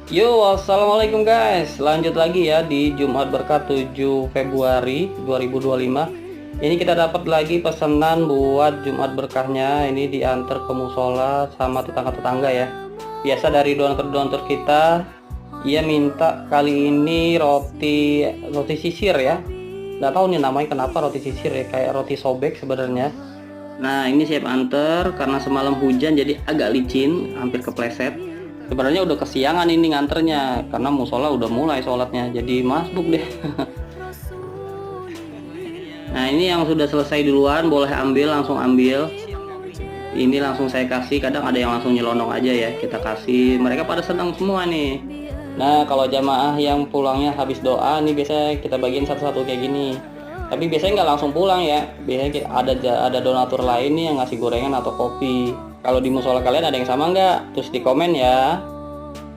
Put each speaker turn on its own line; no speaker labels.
Yo, assalamualaikum guys. Lanjut lagi ya di Jumat Berkah 7 Februari 2025. Ini kita dapat lagi pesanan buat Jumat berkahnya. Ini diantar ke musola sama tetangga-tetangga ya. Biasa dari donatur-donatur kita, ia minta kali ini roti sisir ya. Nggak tahu nih namanya kenapa roti sisir ya, kayak roti sobek sebenarnya. Nah, ini siap anter karena semalam hujan jadi agak licin, hampir kepleset. Sebenarnya udah kesiangan ini nganternya karena musola udah mulai sholatnya, jadi masbuk deh. Nah, ini yang sudah selesai duluan boleh ambil, langsung ambil. Ini langsung saya kasih, kadang ada yang langsung nyelonong aja ya, kita kasih. Mereka pada senang semua nih. Nah, kalau jamaah yang pulangnya habis doa nih biasanya kita bagiin satu-satu kayak gini. Tapi biasanya nggak langsung pulang ya. Biasanya ada donatur lain nih yang ngasih gorengan atau kopi. Kalau di musola kalian ada yang sama nggak? Terus di komen ya.